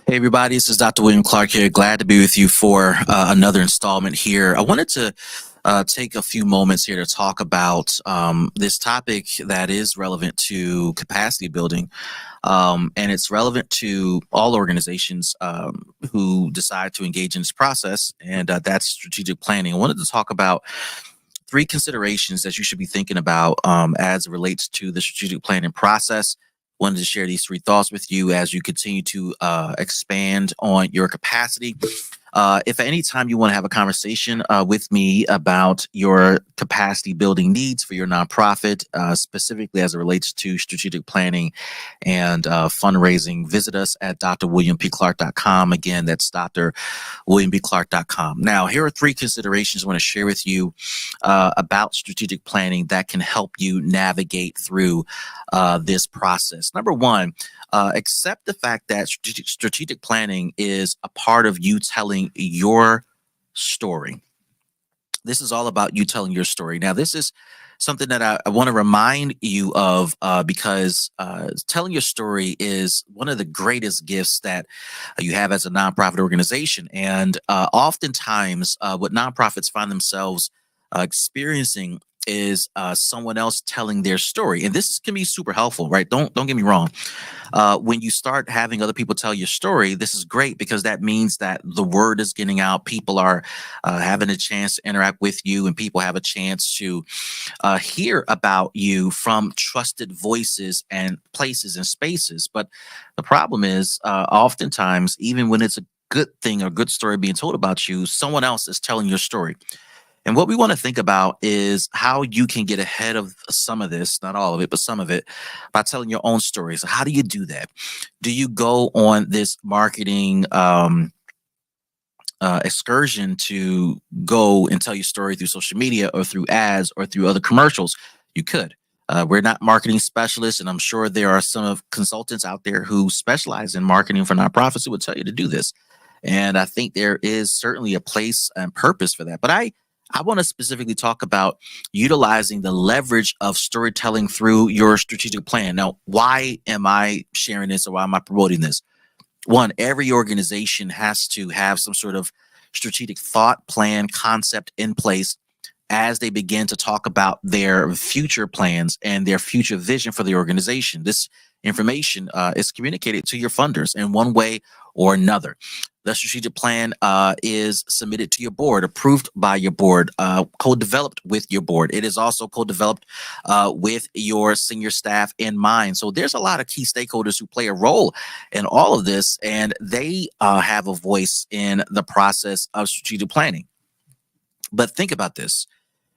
Hey, everybody, this is Dr. William Clark here. Glad to be with you for another installment here. I wanted to take a few moments here to talk about this topic that is relevant to capacity building. And it's relevant to all organizations who decide to engage in this process, and that's strategic planning. I wanted to talk about three considerations that you should be thinking about as it relates to the strategic planning process. Wanted to share these three thoughts with you as you continue to expand on your capacity. If at any time you want to have a conversation with me about your capacity building needs for your nonprofit, specifically as it relates to strategic planning and fundraising, visit us at drwilliampclark.com. Again, that's drwilliampclark.com. Now, here are three considerations I want to share with you about strategic planning that can help you navigate through this process. Number one, accept the fact that strategic planning is a part of you telling your story. This is all about you telling your story. Now, this is something that I want to remind you of because telling your story is one of the greatest gifts that you have as a nonprofit organization. And oftentimes, what nonprofits find themselves experiencing is someone else telling their story, and this can be super helpful, right? Don't get me wrong. When you start having other people tell your story, this is great because that means that the word is getting out. People are having a chance to interact with you, and people have a chance to hear about you from trusted voices and places and spaces. But the problem is, oftentimes, even when it's a good thing or good story being told about you, someone else is telling your story. And what we want to think about is how you can get ahead of some of this, not all of it, but some of it, by telling your own stories. How do you do that? Do you go on this marketing excursion to go and tell your story through social media or through ads or through other commercials? You could. We're not marketing specialists, and I'm sure there are some of consultants out there who specialize in marketing for nonprofits who would tell you to do this. And I think there is certainly a place and purpose for that. But I want to specifically talk about utilizing the leverage of storytelling through your strategic plan. Now, why am I sharing this or why am I promoting this? One, every organization has to have some sort of strategic thought, plan, concept in place as they begin to talk about their future plans and their future vision for the organization. This information is communicated to your funders in one way or another. The strategic plan is submitted to your board, approved by your board, co-developed with your board. It is also co-developed with your senior staff in mind. So there's a lot of key stakeholders who play a role in all of this, and they have a voice in the process of strategic planning. But think about this.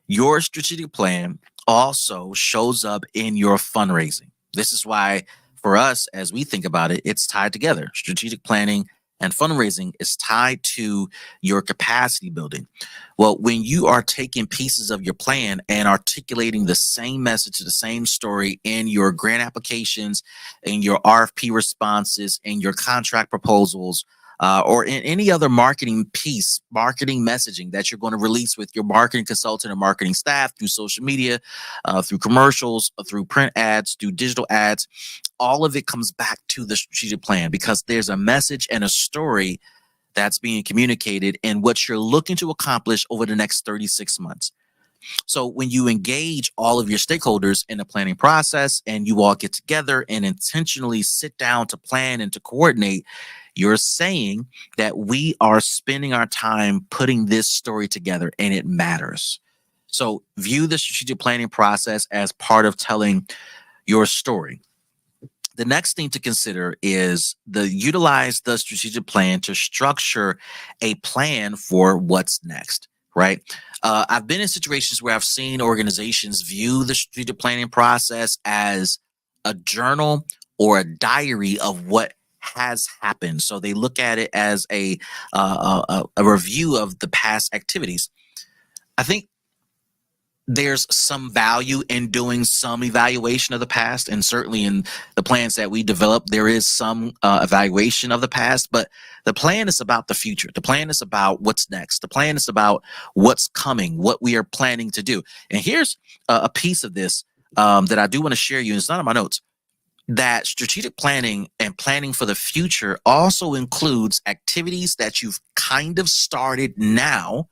Your strategic plan also shows up in your fundraising. This is why, for us, as we think about it, it's tied together. Strategic planning and fundraising is tied to your capacity building. Well, when you are taking pieces of your plan and articulating the same message, the same story in your grant applications, in your RFP responses, in your contract proposals, or in any other marketing piece, marketing messaging that you're going to release with your marketing consultant or marketing staff through social media, through commercials, through print ads, through digital ads, all of it comes back to the strategic plan because there's a message and a story that's being communicated in what you're looking to accomplish over the next 36 months. So when you engage all of your stakeholders in the planning process and you all get together and intentionally sit down to plan and to coordinate, you're saying that we are spending our time putting this story together and it matters. So view the strategic planning process as part of telling your story. The next thing to consider is utilize the strategic plan to structure a plan for what's next, right? I've been in situations where I've seen organizations view the strategic planning process as a journal or a diary of what has happened. So they look at it as a review of the past activities. I think there's some value in doing some evaluation of the past, and certainly in the plans that we develop, there is some evaluation of the past, but the plan is about the future. The plan is about what's next. The plan is about what's coming, what we are planning to do. And here's a piece of this that I do want to share you, and it's not in my notes. that strategic planning and planning for the future also includes activities that you've kind of started now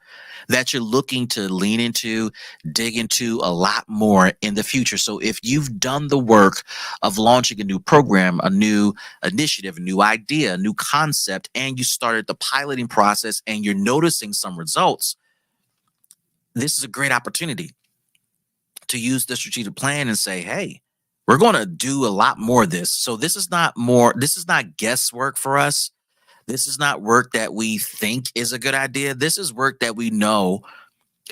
that you're looking to lean into, dig into a lot more in the future. So if you've done the work of launching a new program, a new initiative, a new idea, a new concept, and you started the piloting process and you're noticing some results, this is a great opportunity to use the strategic plan and say, hey, we're going to do a lot more of this. So this is not guesswork for us. This is not work that we think is a good idea. This is work that we know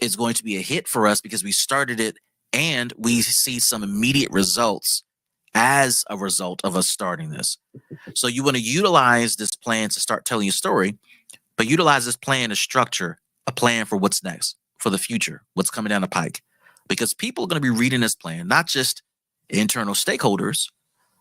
is going to be a hit for us because we started it and we see some immediate results as a result of us starting this. So you want to utilize this plan to start telling your story, but utilize this plan to structure a plan for what's next, for the future, what's coming down the pike. Because people are going to be reading this plan, not just internal stakeholders,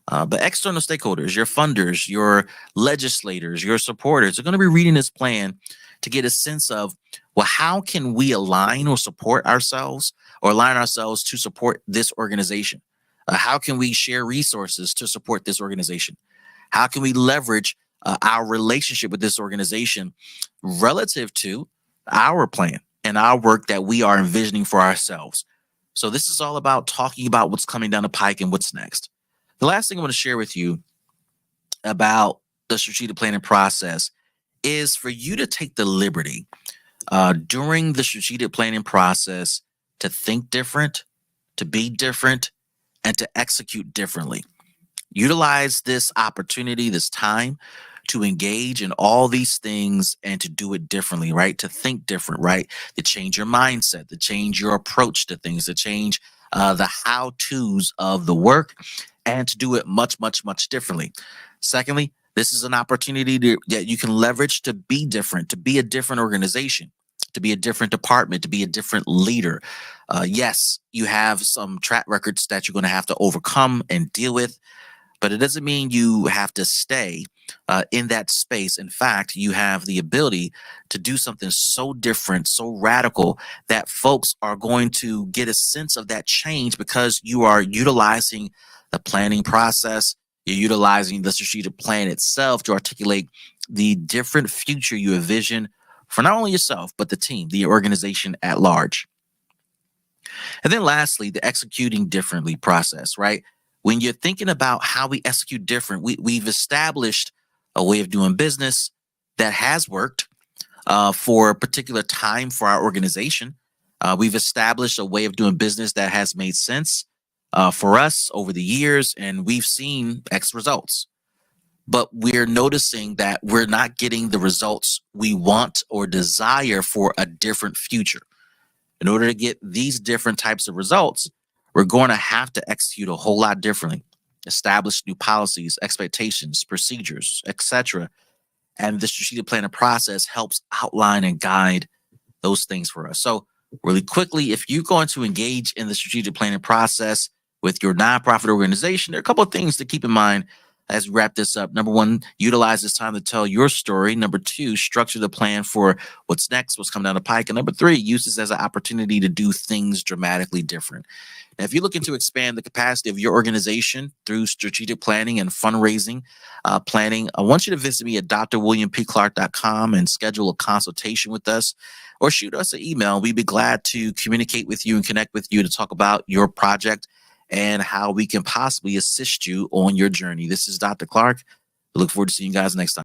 but external stakeholders, your funders, your legislators, your supporters are going to be reading this plan to get a sense of, well, how can we align or support ourselves or align ourselves to support this organization? How can we share resources to support this organization? How can we leverage our relationship with this organization relative to our plan and our work that we are envisioning for ourselves? So this is all about talking about what's coming down the pike and what's next. The last thing I want to share with you about the strategic planning process is for you to take the liberty during the strategic planning process to think different, to be different, and to execute differently. Utilize this opportunity, this time to engage in all these things and to do it differently, right? To think different, right? To change your mindset, to change your approach to things, to change the how-tos of the work and to do it much, much, much differently. Secondly, this is an opportunity that you can leverage to be different, to be a different organization, to be a different department, to be a different leader. Yes, you have some track records that you're going to have to overcome and deal with, but it doesn't mean you have to stay in that space. In fact, you have the ability to do something so different, so radical that folks are going to get a sense of that change because you are utilizing the planning process. You're utilizing the strategic plan itself to articulate the different future you envision for not only yourself, but the team, the organization at large. And then lastly, the executing differently process, right? When you're thinking about how we execute different, we've established a way of doing business that has worked for a particular time for our organization. We've established a way of doing business that has made sense for us over the years, and we've seen X results. But we're noticing that we're not getting the results we want or desire for a different future. In order to get these different types of results, we're going to have to execute a whole lot differently, establish new policies, expectations, procedures, etc. And the strategic planning process helps outline and guide those things for us. So really quickly, if you're going to engage in the strategic planning process with your nonprofit organization, there are a couple of things to keep in mind as we wrap this up. Number one, utilize this time to tell your story. Number two, structure the plan for what's next, what's coming down the pike. And number three, use this as an opportunity to do things dramatically different. Now, if you're looking to expand the capacity of your organization through strategic planning and fundraising planning, I want you to visit me at drwilliampclark.com and schedule a consultation with us or shoot us an email. We'd be glad to communicate with you and connect with you to talk about your project and how we can possibly assist you on your journey. This is Dr. Clark. I look forward to seeing you guys next time.